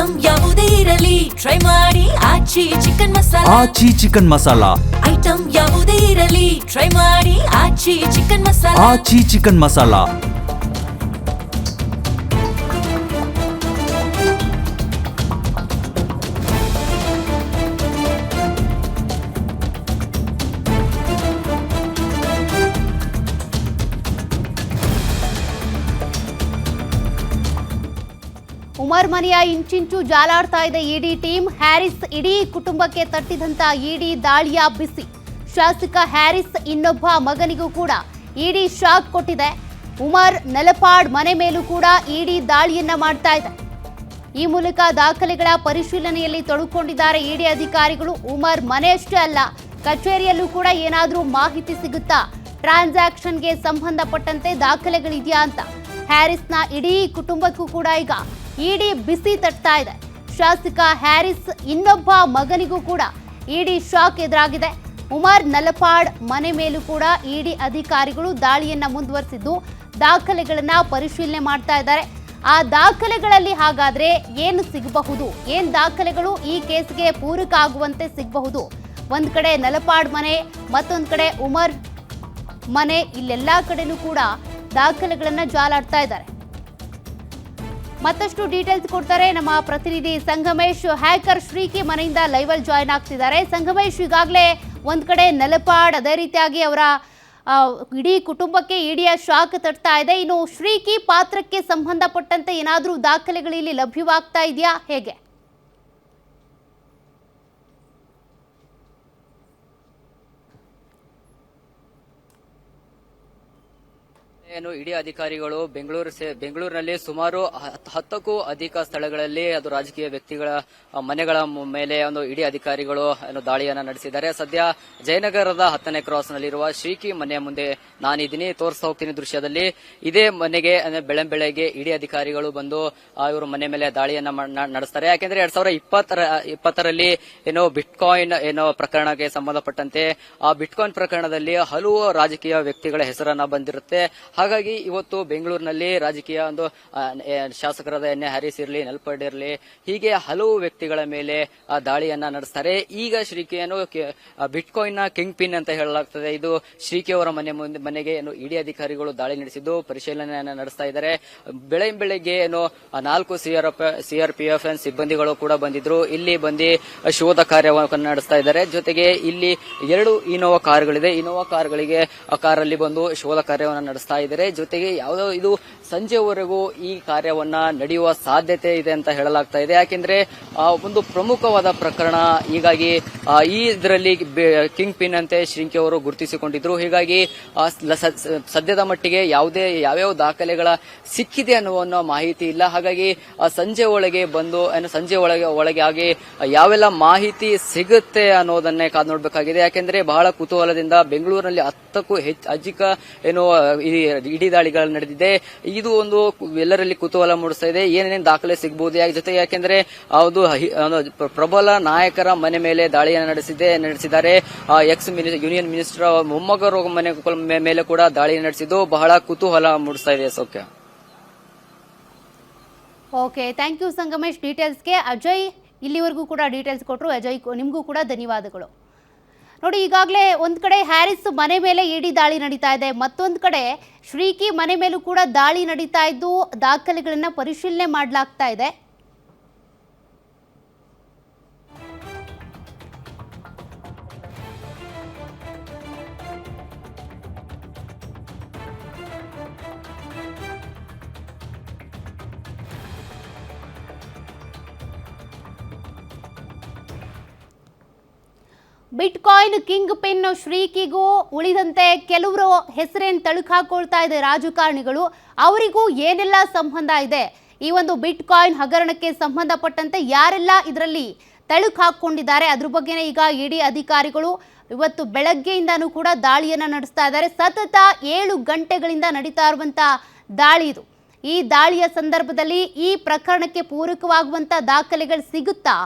Item ಯಾವುದೇ ಇರಲಿ try ಮಾಡಿ ಆಚಿ ಚಿಕನ್ ಮಸಾಲಾ. ಆಚಿ ಚಿಕನ್ ಮಸಾಲಾ. ಐಟಂ ಯಾವುದೇ ಇರಲಿ ಟ್ರೈ ಮಾಡಿ ಆಚಿ ಚಿಕನ್ ಮಸಾಲಾ. ಆಚಿ ಚಿಕನ್ ಮಸಾಲಾ. ಉಮರ್ ಮನೆಯ ಇಂಚಿಂಚು ಜಾಲಾಡ್ತಾ ಇದೆ ಇಡಿ ಟೀಮ್. ಹ್ಯಾರಿಸ್ ಇಡೀ ಕುಟುಂಬಕ್ಕೆ ತಟ್ಟಿದಂತ ಇಡಿ ದಾಳಿಯ ಬಿಸಿ. ಶಾಸಕ ಹ್ಯಾರಿಸ್ ಇನ್ನೊಬ್ಬ ಮಗನಿಗೂ ಕೂಡ ಇಡಿ ಶಾಕ್ ಕೊಟ್ಟಿದೆ. ಉಮರ್ ನಲಪಾಡ್ ಮನೆ ಮೇಲೂ ಕೂಡ ಇಡಿ ದಾಳಿಯನ್ನ ಮಾಡ್ತಾ ಇದೆ. ಈ ಮೂಲಕ ದಾಖಲೆಗಳ ಪರಿಶೀಲನೆಯಲ್ಲಿ ತೊಡಗಿಕೊಂಡಿದ್ದಾರೆ ಇಡಿ ಅಧಿಕಾರಿಗಳು. ಉಮರ್ ಮನೆಯಷ್ಟೇ ಅಲ್ಲ, ಕಚೇರಿಯಲ್ಲೂ ಕೂಡ ಏನಾದರೂ ಮಾಹಿತಿ ಸಿಗುತ್ತಾ, ಟ್ರಾನ್ಸಾಕ್ಷನ್ಗೆ ಸಂಬಂಧಪಟ್ಟಂತೆ ದಾಖಲೆಗಳಿದೆಯಾ ಅಂತ ಹ್ಯಾರಿಸ್ನ ಇಡೀ ಕುಟುಂಬಕ್ಕೂ ಕೂಡ ಈಗ ಇಡಿ ಬಿಸಿ ತಟ್ತಾ ಇದೆ. ಶಾಸಕ ಹ್ಯಾರಿಸ್ ಇನ್ನೊಬ್ಬ ಮಗನಿಗೂ ಕೂಡ ಇಡಿ ಶಾಕ್ ಎದುರಾಗಿದೆ. ಉಮರ್ ನಲಪಾಡ್ ಮನೆ ಮೇಲೂ ಕೂಡ ಇಡಿ ಅಧಿಕಾರಿಗಳು ದಾಳಿಯನ್ನ ಮುಂದುವರಿಸಿದ್ದು ದಾಖಲೆಗಳನ್ನ ಪರಿಶೀಲನೆ ಮಾಡ್ತಾ ಇದ್ದಾರೆ. ಆ ದಾಖಲೆಗಳಲ್ಲಿ ಹಾಗಾದ್ರೆ ಏನು ಸಿಗಬಹುದು, ಏನ್ ದಾಖಲೆಗಳು ಈ ಕೇಸ್ಗೆ ಪೂರಕ ಆಗುವಂತೆ ಸಿಗಬಹುದು? ಒಂದ್ ಕಡೆ ನಲಪಾಡ್ ಮನೆ, ಮತ್ತೊಂದ್ ಕಡೆ ಉಮರ್ ಮನೆ, ಇಲ್ಲೆಲ್ಲಾ ಕಡೆನೂ ಕೂಡ ದಾಖಲೆಗಳನ್ನ ಜಾಲಾಡ್ತಾ ಇದ್ದಾರೆ. ಮತ್ತಷ್ಟು ಡೀಟೇಲ್ಸ್ ಕೊಡ್ತಾರೆ ನಮ್ಮ ಪ್ರತಿನಿಧಿ ಸಂಗಮೇಶ್. ಹ್ಯಾಕರ್ ಶ್ರೀಕಿ ಮನೆಯಿಂದ ಲೈವ್ ಅಲ್ಲಿ ಜಾಯ್ನ್ ಆಗ್ತಿದ್ದಾರೆ. ಸಂಗಮೇಶ್, ಈಗಾಗಲೇ ಒಂದ್ ಕಡೆ ನಲಪಾಡ್, ಅದೇ ರೀತಿಯಾಗಿ ಅವರ ಇಡೀ ಕುಟುಂಬಕ್ಕೆ ಇಡಿಯ ಶಾಕ್ ತಟ್ತಾ ಇದೆ. ಇನ್ನು ಶ್ರೀಕಿ ಪಾತ್ರಕ್ಕೆ ಸಂಬಂಧಪಟ್ಟಂತೆ ಏನಾದರೂ ದಾಖಲೆಗಳು ಇಲ್ಲಿ ಲಭ್ಯವಾಗ್ತಾ ಇದೆಯಾ, ಹೇಗೆ? ಏನು ಇಡಿ ಅಧಿಕಾರಿಗಳು ಬೆಂಗಳೂರಿನಲ್ಲಿ ಸುಮಾರು 10ಕ್ಕೂ ಅಧಿಕ ಸ್ಥಳಗಳಲ್ಲಿ ಅದು ರಾಜಕೀಯ ವ್ಯಕ್ತಿಗಳ ಮನೆಗಳ ಮೇಲೆ ಒಂದು ಇಡಿ ಅಧಿಕಾರಿಗಳು ದಾಳಿಯನ್ನ ನಡೆಸಿದ್ದಾರೆ. ಸದ್ಯ ಜಯನಗರದ 10ನೇ ಕ್ರಾಸ್ನಲ್ಲಿರುವ ಶ್ರೀಕಿ ಮನೆಯ ಮುಂದೆ ನಾನಿದ್ದೀನಿ, ತೋರಿಸ್ತಾ ಹೋಗ್ತೀನಿ ದೃಶ್ಯದಲ್ಲಿ. ಇದೇ ಮನೆಗೆ ಬೆಳಗ್ಗೆ ಇಡಿ ಅಧಿಕಾರಿಗಳು ಬಂದು ಇವರು ಮನೆ ಮೇಲೆ ದಾಳಿಯನ್ನ ನಡೆಸ್ತಾರೆ. ಯಾಕೆಂದ್ರೆ 2020ರಲ್ಲಿ ಏನೋ ಬಿಟ್ಕಾಯಿನ್ ಏನೋ ಪ್ರಕರಣಕ್ಕೆ ಸಂಬಂಧಪಟ್ಟಂತೆ ಆ ಬಿಟ್ಕಾಯಿನ್ ಪ್ರಕರಣದಲ್ಲಿ ಹಲವು ರಾಜಕೀಯ ವ್ಯಕ್ತಿಗಳ ಹೆಸರನ್ನ ಬಂದಿರುತ್ತೆ. ಹಾಗಾಗಿ ಇವತ್ತು ಬೆಂಗಳೂರಿನಲ್ಲಿ ರಾಜಕೀಯ ಒಂದು ಶಾಸಕರಾದ ಎನ್ ಎ ಹ್ಯಾರಿಸ್ ಇರಲಿ, ನಲ್ಪಡ್ ಇರಲಿ, ಹೀಗೆ ಹಲವು ವ್ಯಕ್ತಿಗಳ ಮೇಲೆ ದಾಳಿಯನ್ನ ನಡೆಸ್ತಾರೆ. ಈಗ ಶ್ರೀಕಿಯನ್ನು ಬಿಟ್ಕಾಯಿನ್ ನ ಕಿಂಗ್ ಪಿನ್ ಅಂತ ಹೇಳಲಾಗ್ತದೆ. ಇದು ಶ್ರೀಕಿ ಅವರ ಮನೆಗೆ ಏನು ಇಡಿ ಅಧಿಕಾರಿಗಳು ದಾಳಿ ನಡೆಸಿದ್ದು ಪರಿಶೀಲನೆಯನ್ನ ನಡೆಸ್ತಾ ಇದ್ದಾರೆ. ಬೆಳಗ್ಗೆ ಏನು 4 ಸಿಆರ್ಪಿಎಫ್ ಸಿಬ್ಬಂದಿಗಳು ಕೂಡ ಬಂದಿದ್ರು. ಇಲ್ಲಿ ಬಂದು ಶೋಧ ಕಾರ್ಯವನ್ನು ನಡೆಸ್ತಾ ಇದ್ದಾರೆ. ಜೊತೆಗೆ ಇಲ್ಲಿ 2 ಇನೋವಾ ಕಾರ್ಗಳಿದೆ. ಇನೋವಾ ಕಾರಲ್ಲಿ ಬಂದು ಶೋಧ ಕಾರ್ಯವನ್ನು ನಡೆಸ್ತಾ ಇದ್ದಾರೆ. ಜೊತೆಗೆ ಯಾವುದೋ ಇದು ಸಂಜೆವರೆಗೂ ಈ ಕಾರ್ಯವನ್ನ ನಡೆಯುವ ಸಾಧ್ಯತೆ ಇದೆ ಅಂತ ಹೇಳಲಾಗ್ತಾ ಇದೆ. ಯಾಕೆಂದ್ರೆ ಒಂದು ಪ್ರಮುಖವಾದ ಪ್ರಕರಣ, ಹೀಗಾಗಿ ಈ ಇದರಲ್ಲಿ ಕಿಂಗ್ ಪಿನ್ ಅಂತೆ ಶ್ರೀಕಿ ಅವರು ಗುರುತಿಸಿಕೊಂಡಿದ್ರು. ಹೀಗಾಗಿ ಸದ್ಯದ ಮಟ್ಟಿಗೆ ಯಾವ್ಯಾವ ದಾಖಲೆಗಳ ಸಿಕ್ಕಿದೆ ಅನ್ನುವ ಮಾಹಿತಿ ಇಲ್ಲ. ಹಾಗಾಗಿ ಸಂಜೆ ಒಳಗೆ ಬಂದು ಸಂಜೆ ಒಳಗೆ ಆಗಿ ಯಾವೆಲ್ಲ ಮಾಹಿತಿ ಸಿಗುತ್ತೆ ಅನ್ನೋದನ್ನೇ ಕಾದು ನೋಡಬೇಕಾಗಿದೆ. ಯಾಕೆಂದ್ರೆ ಬಹಳ ಕುತೂಹಲದಿಂದ ಬೆಂಗಳೂರಿನಲ್ಲಿ 10ಕ್ಕೂ ಅಧಿಕ ಏನು ಇಡಿ ದಾಳಿಗಳು ನಡೆದಿದೆ. ಇದು ಒಂದು ಎಲ್ಲರಲ್ಲಿ ಕುತೂಹಲ ಮೂಡಿಸ್ತಾ ಇದೆ, ಏನೇನು ದಾಖಲೆ ಸಿಗಬಹುದು. ಜೊತೆಗೆ ಯಾಕೆಂದ್ರೆ ಅದು ಪ್ರಬಲ ನಾಯಕರ ಮನೆ ಮೇಲೆ ದಾಳಿಯನ್ನು ನಡೆಸಿದ್ದಾರೆ. ಎಕ್ಸ್ ಯೂನಿಯನ್ ಮಿನಿಸ್ಟರ್ ಮೊಮ್ಮಗರ ಮನೆ ಮೇಲೆ ಕೂಡ ದಾಳಿ ನಡೆಸಿದ್ದು ಬಹಳ ಕುತೂಹಲ ಮೂಡಿಸ್ತಾ ಇದೆ. ಸೌಖ್ಯ. ಓಕೆ, ಥ್ಯಾಂಕ್ ಯು ಸಂಗಮೇಶ್ ಡೀಟೇಲ್ಸ್ಗೆ. ಅಜಯ್ ಇಲ್ಲಿವರೆಗೂ ಕೂಡ ಡೀಟೇಲ್ಸ್ ಕೊಟ್ಟರು. ಅಜಯ್, ನಿಮಗೂ ಕೂಡ ಧನ್ಯವಾದಗಳು. ನೋಡಿ, ಈಗಾಗಲೇ ಒಂದು ಕಡೆ ಹ್ಯಾರಿಸ್ ಮನೆ ಮೇಲೆ ಇಡಿ ದಾಳಿ ನಡೀತಾ ಇದೆ, ಮತ್ತೊಂದು ಕಡೆ ಶ್ರೀಕಿ ಮನೆ ಮೇಲೂ ಕೂಡ ದಾಳಿ ನಡೀತಾ ಇದ್ದು ದಾಖಲೆಗಳನ್ನು ಪರಿಶೀಲನೆ ಮಾಡಲಾಗ್ತಾ ಇದೆ. ಬಿಟ್ಕಾಯಿನ್ ಕಿಂಗ್ ಪಿನ್ ಶ್ರೀಕಿಗೂ ಉಳಿದಂತೆ ಕೆಲವರು ಹೆಸರೇನು ತಳುಕು ಹಾಕೊಳ್ತಾ ಇದೆ ರಾಜಕಾರಣಿಗಳು, ಅವರಿಗೂ ಏನೆಲ್ಲ ಸಂಬಂಧ ಇದೆ, ಈ ಒಂದು ಬಿಟ್ಕಾಯಿನ್ ಹಗರಣಕ್ಕೆ ಸಂಬಂಧಪಟ್ಟಂತೆ ಯಾರೆಲ್ಲ ಇದರಲ್ಲಿ ತಳುಕು ಹಾಕೊಂಡಿದ್ದಾರೆ, ಅದ್ರ ಬಗ್ಗೆನೇ ಈಗ ಇಡಿ ಅಧಿಕಾರಿಗಳು ಇವತ್ತು ಬೆಳಗ್ಗೆಯಿಂದನೂ ಕೂಡ ದಾಳಿಯನ್ನು ನಡೆಸ್ತಾ ಇದ್ದಾರೆ. ಸತತ 7 ಗಂಟೆಗಳಿಂದ ನಡೀತಾ ಇರುವಂಥ ದಾಳಿ ಇದು. ಈ ದಾಳಿಯ ಸಂದರ್ಭದಲ್ಲಿ ಈ ಪ್ರಕರಣಕ್ಕೆ ಪೂರಕವಾಗುವಂಥ ದಾಖಲೆಗಳು ಸಿಗುತ್ತಾ?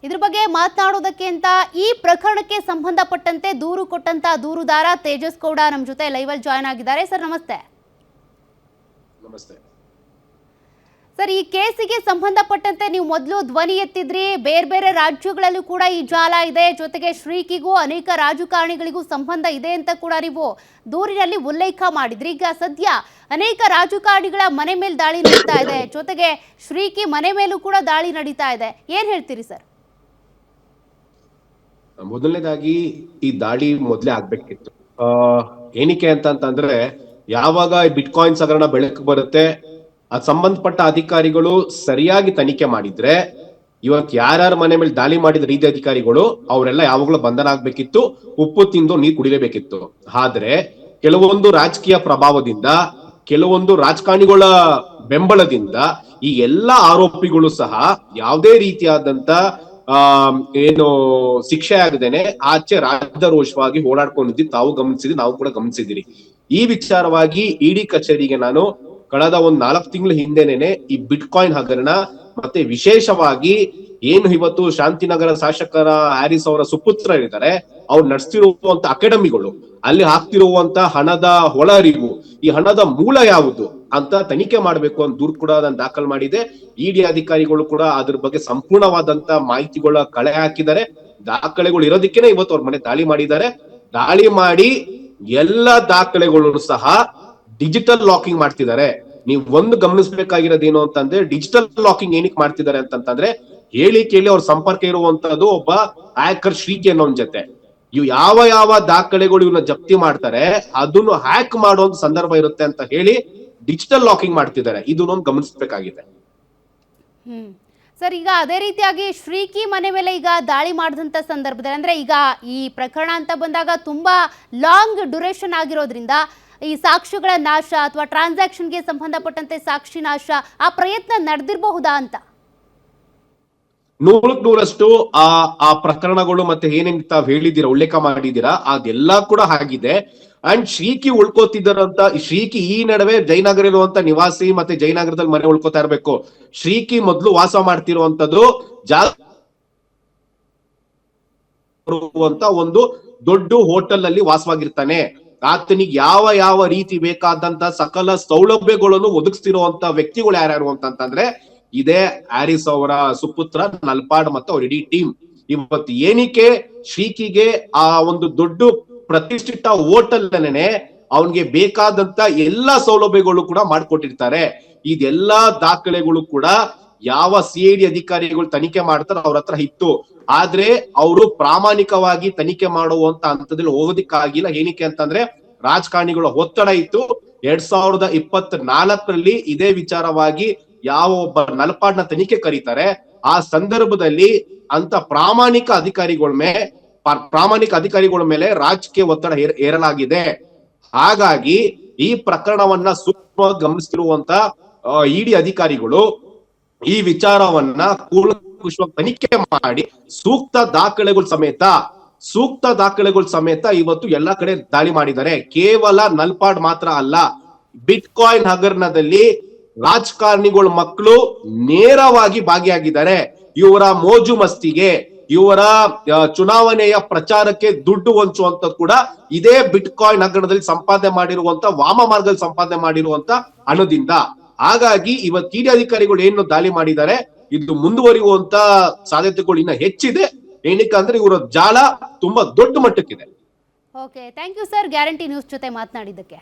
ಇದ್ರ ಬಗ್ಗೆ ಮಾತನಾಡೋದಕ್ಕೆ ಅಂತ ಈ ಪ್ರಕರಣಕ್ಕೆ ಸಂಬಂಧಪಟ್ಟಂತೆ ದೂರು ಕೊಟ್ಟಂತ ದೂರುದಾರ ತೇಜಸ್ ಗೌಡ ನಮ್ಮ ಜೊತೆ ಲೈವಲ್ಲಿ ಜಾಯ್ನ್ ಆಗಿದ್ದಾರೆ. ಸರ್ ನಮಸ್ತೆ. ನಮಸ್ತೆ ಸರ್, ಈ ಕೇಸಿಗೆ ಸಂಬಂಧಪಟ್ಟಂತೆ ನೀವು ಮೊದಲು ಧ್ವನಿ ಎತ್ತಿದ್ರಿ, ಬೇರೆ ಬೇರೆ ರಾಜ್ಯಗಳಲ್ಲೂ ಕೂಡ ಈ ಜಾಲ ಇದೆ, ಜೊತೆಗೆ ಶ್ರೀಕಿಗೂ ಅನೇಕ ರಾಜಕಾರಣಿಗಳಿಗೂ ಸಂಬಂಧ ಇದೆ ಅಂತ ಕೂಡ ನೀವು ದೂರಿನಲ್ಲಿ ಉಲ್ಲೇಖ ಮಾಡಿದ್ರಿ. ಈಗ ಸದ್ಯ ಅನೇಕ ರಾಜಕಾರಣಿಗಳ ಮನೆ ಮೇಲೆ ದಾಳಿ ನಡೀತಾ ಇದೆ, ಜೊತೆಗೆ ಶ್ರೀಕಿ ಮನೆ ಮೇಲೂ ಕೂಡ ದಾಳಿ ನಡೀತಾ ಇದೆ. ಏನ್ ಹೇಳ್ತೀರಿ ಸರ್? ಮೊದಲನೇದಾಗಿ ಈ ದಾಳಿ ಮೊದಲೇ ಆಗ್ಬೇಕಿತ್ತು. ಏನಕ್ಕೆ ಅಂತಂದ್ರೆ ಯಾವಾಗ ಬಿಟ್ ಕಾಯಿನ್ಸ್ ಹಗರಣ ಬೆಳಕು ಬರುತ್ತೆ, ಅದ್ ಸಂಬಂಧಪಟ್ಟ ಅಧಿಕಾರಿಗಳು ಸರಿಯಾಗಿ ತನಿಖೆ ಮಾಡಿದ್ರೆ ಇವತ್ ಯಾರ್ಯಾರ ಮನೆ ಮೇಲೆ ದಾಳಿ ಮಾಡಿದ ರೀತಿ ಅಧಿಕಾರಿಗಳು ಅವರೆಲ್ಲ ಯಾವಾಗ್ಲೂ ಬಂಧನ ಆಗ್ಬೇಕಿತ್ತು, ಉಪ್ಪು ತಿಂದು ನೀರು ಕುಡಿಲೇಬೇಕಿತ್ತು. ಆದ್ರೆ ಕೆಲವೊಂದು ರಾಜಕೀಯ ಪ್ರಭಾವದಿಂದ, ಕೆಲವೊಂದು ರಾಜಕಾರಣಿಗಳ ಬೆಂಬಲದಿಂದ ಈ ಎಲ್ಲಾ ಆರೋಪಿಗಳು ಸಹ ಯಾವುದೇ ರೀತಿಯಾದಂತ ಏನು ಶಿಕ್ಷೆ ಆಗದೇನೆ ಆಚೆ ರಾಜರೋಷವಾಗಿ ಓಡಾಡ್ಕೊಂಡಿದ್ದು ತಾವು ಗಮನಿಸಿದ್ರಿ, ನಾವು ಕೂಡ ಗಮನಿಸಿದಿರಿ. ಈ ವಿಚಾರವಾಗಿ ಇಡಿ ಕಚೇರಿಗೆ ನಾನು ಕಳೆದ 4 ತಿಂಗಳ ಹಿಂದೆನೆ ಈ ಬಿಟ್ ಕಾಯಿನ್ ಹಗರಣ ಮತ್ತೆ ವಿಶೇಷವಾಗಿ ಏನು ಇವತ್ತು ಶಾಂತಿನಗರ ಶಾಸಕರ ಹ್ಯಾರಿಸ್ ಅವರ ಸುಪುತ್ರ ಇದ್ದಾರೆ, ಅವ್ರು ನಡೆಸ್ತಿರುವಂತ ಅಕಾಡೆಮಿಗಳು, ಅಲ್ಲಿ ಹಾಕ್ತಿರುವಂತ ಹಣದ ಒಳ ಅರಿವು, ಈ ಹಣದ ಮೂಲ ಯಾವುದು ಅಂತ ತನಿಖೆ ಮಾಡ್ಬೇಕು ಅಂತ ದೂರು ಕೂಡ ಅದನ್ನು ದಾಖಲು ಮಾಡಿದೆ. ಇಡಿ ಅಧಿಕಾರಿಗಳು ಕೂಡ ಅದ್ರ ಬಗ್ಗೆ ಸಂಪೂರ್ಣವಾದಂತ ಮಾಹಿತಿಗಳ ಕಳೆ ಹಾಕಿದ್ದಾರೆ. ದಾಖಲೆಗಳು ಇರೋದಕ್ಕೇನೆ ಇವತ್ತು ಅವ್ರ ಮನೆ ದಾಳಿ ಮಾಡಿದ್ದಾರೆ. ದಾಳಿ ಮಾಡಿ ಎಲ್ಲ ದಾಖಲೆಗಳು ಸಹ ಡಿಜಿಟಲ್ ಲಾಕಿಂಗ್ ಮಾಡ್ತಿದ್ದಾರೆ. ನೀವು ಒಂದು ಗಮನಿಸಬೇಕಾಗಿರೋದೇನು ಅಂತಂದ್ರೆ, ಡಿಜಿಟಲ್ ಲಾಕಿಂಗ್ ಏನಕ್ಕೆ ಮಾಡ್ತಿದ್ದಾರೆ ಅಂತಂದ್ರೆ, ಹೇಳಿಕೆಯಲ್ಲಿ ಅವ್ರ ಸಂಪರ್ಕ ಇರುವಂತದ್ದು ಒಬ್ಬ ಹ್ಯಾಕರ್ ಶ್ರೀಕಿ ಅನ್ನೋ ಜೊತೆ. ಇವು ಯಾವ ದಾಖಲೆಗಳು ಇವನ್ನ ಜಪ್ತಿ ಮಾಡ್ತಾರೆ ಅದನ್ನು ಹ್ಯಾಕ್ ಮಾಡುವಂತ ಸಂದರ್ಭ ಇರುತ್ತೆ ಅಂತ ಹೇಳಿ ಡಿಜಿಟಲ್ ಲಾಕಿಂಗ್ ಮಾಡ್ತಿದ್ದಾರೆ. ಇದನ್ನೊಂದು ಗಮನಿಸಬೇಕಾಗಿದೆ. ಸರ್, ಈಗ ಅದೇ ರೀತಿಯಾಗಿ ಶ್ರೀಕಿ ಮನೆ ಮೇಲೆ ಈಗ ದಾಳಿ ಮಾಡಿದಂಥ ಸಂದರ್ಭದಲ್ಲಿ, ಅಂದರೆ ಈಗ ಈ ಪ್ರಕರಣ ಅಂತ ಬಂದಾಗ ತುಂಬ ಲಾಂಗ್ ಡ್ಯೂರೇಷನ್ ಆಗಿರೋದ್ರಿಂದ ಈ ಸಾಕ್ಷ್ಯಗಳ ನಾಶ ಅಥವಾ ಟ್ರಾನ್ಸಾಕ್ಷನ್ಗೆ ಸಂಬಂಧಪಟ್ಟಂತೆ ಸಾಕ್ಷಿ ನಾಶ ಆ ಪ್ರಯತ್ನ ನಡೆದಿರಬಹುದಾ ಅಂತ? 100% ಆ ಪ್ರಕರಣಗಳು ಮತ್ತೆ ಏನೇನ್ ತಾವ್ ಹೇಳಿದೀರಾ, ಉಲ್ಲೇಖ ಮಾಡಿದೀರಾ, ಅದೆಲ್ಲ ಕೂಡ ಆಗಿದೆ. ಅಂಡ್ ಶ್ರೀಕಿ ಉಳ್ಕೋತಿದ್ದಾರಂತ, ಶ್ರೀಕಿ ಈ ನಡುವೆ ಜಯನಗರ ಇರುವಂತ ನಿವಾಸಿ ಮತ್ತೆ ಜಯನಗರದಲ್ಲಿ ಮನೆ ಉಳ್ಕೋತಾ ಇರ್ಬೇಕು. ಶ್ರೀಕಿ ಮೊದ್ಲು ವಾಸ ಮಾಡ್ತಿರುವಂತದ್ದು ಒಂದು ದೊಡ್ಡ ಹೋಟೆಲ್ ಅಲ್ಲಿ ವಾಸವಾಗಿರ್ತಾನೆ. ಆತನಿಗೆ ಯಾವ ರೀತಿ ಬೇಕಾದಂತ ಸಕಲ ಸೌಲಭ್ಯಗಳನ್ನು ಒದಗಿಸ್ತಿರುವಂತ ವ್ಯಕ್ತಿಗಳು ಯಾರ್ಯಾರು ಅಂತಂದ್ರೆ ಇದೇ ಹ್ಯಾರಿಸ್ ಅವರ ಸುಪುತ್ರ ನಲ್ಪಾಡ್ ಮತ್ತು ಅವ್ರ ಇಡೀ ಟೀಮ್. ಇವತ್ತು ಏನಕ್ಕೆ ಶ್ರೀಕಿಗೆ ಆ ಒಂದು ದೊಡ್ಡ ಪ್ರತಿಷ್ಠಿತ ಹೋಟೆಲ್ ಅವನ್ಗೆ ಬೇಕಾದಂತ ಎಲ್ಲಾ ಸೌಲಭ್ಯಗಳು ಕೂಡ ಮಾಡ್ಕೊಟ್ಟಿರ್ತಾರೆ. ಇದೆಲ್ಲಾ ದಾಖಲೆಗಳು ಕೂಡ ಯಾವ ಸಿಐಡಿ ಅಧಿಕಾರಿಗಳು ತನಿಖೆ ಮಾಡ್ತಾರೆ ಅವ್ರ ಹತ್ರ ಇತ್ತು. ಆದ್ರೆ ಅವರು ಪ್ರಾಮಾಣಿಕವಾಗಿ ತನಿಖೆ ಮಾಡುವಂತ ಹಂತದಲ್ಲಿ ಹೋಗೋದಿಕ್ಕಾಗಿಲ್ಲ. ಏನಕ್ಕೆ ಅಂತಂದ್ರೆ ರಾಜಕಾರಣಿಗಳ ಒತ್ತಡ ಇತ್ತು. 2024 ಇದೇ ವಿಚಾರವಾಗಿ ಯಾವ ಒಬ್ಬ ನಲ್ಪಾಡ್ನ ತನಿಖೆ ಕರೀತಾರೆ, ಆ ಸಂದರ್ಭದಲ್ಲಿ ಅಂತ ಪ್ರಾಮಾಣಿಕ ಅಧಿಕಾರಿಗಳ ಮೇಲೆ ರಾಜಕೀಯ ಒತ್ತಡ ಹೇರಲಾಗಿದೆ. ಹಾಗಾಗಿ ಈ ಪ್ರಕರಣವನ್ನ ಸೂಕ್ಷ್ಮವಾಗಿ ಗಮನಿಸ್ತಿರುವಂತ ಇಡಿ ಅಧಿಕಾರಿಗಳು ಈ ವಿಚಾರವನ್ನ ಕೂಲಂಕುಷವಾಗಿ ತನಿಖೆ ಮಾಡಿ ಸೂಕ್ತ ದಾಖಲೆಗಳ ಸಮೇತ ಇವತ್ತು ಎಲ್ಲಾ ಕಡೆ ದಾಳಿ ಮಾಡಿದ್ದಾರೆ. ಕೇವಲ ನಲ್ಪಾಡ್ ಮಾತ್ರ ಅಲ್ಲ, ಬಿಟ್ ಕಾಯಿನ್ ಹಗರಣದಲ್ಲಿ ರಾಜಕಾರಣಿಗಳ ಮಕ್ಕಳು ನೇರವಾಗಿ ಭಾಗಿಯಾಗಿದ್ದಾರೆ. ಇವರ ಮೋಜು ಮಸ್ತಿಗೆ, ಇವರ ಚುನಾವಣೆಯ ಪ್ರಚಾರಕ್ಕೆ ದುಡ್ಡು ಹೊಂಚುವಂತ ಕೂಡ ಇದೇ ಬಿಟ್ ಕಾಯಿನ್ ಹಗರಣದಲ್ಲಿ ಸಂಪಾದನೆ ಮಾಡಿರುವಂತ, ವಾಮ ಮಾರ್ಗದಲ್ಲಿ ಸಂಪಾದನೆ ಮಾಡಿರುವಂತ ಹಣದಿಂದ. ಹಾಗಾಗಿ ಇವತ್ತು ಇಡಿ ಅಧಿಕಾರಿಗಳು ಏನು ದಾಳಿ ಮಾಡಿದ್ದಾರೆ, ಇದು ಮುಂದುವರಿಯುವಂತ ಸಾಧ್ಯತೆಗಳು ಇನ್ನ ಹೆಚ್ಚಿದೆ. ಏನಕ್ಕೆ ಅಂದ್ರೆ ಇವರ ಜಾಲ ತುಂಬಾ ದೊಡ್ಡ ಮಟ್ಟಕ್ಕಿದೆ. Okay, thank you sir, Guarantee News ಜೊತೆ ಮಾತನಾಡಿದ್ದಕ್ಕೆ.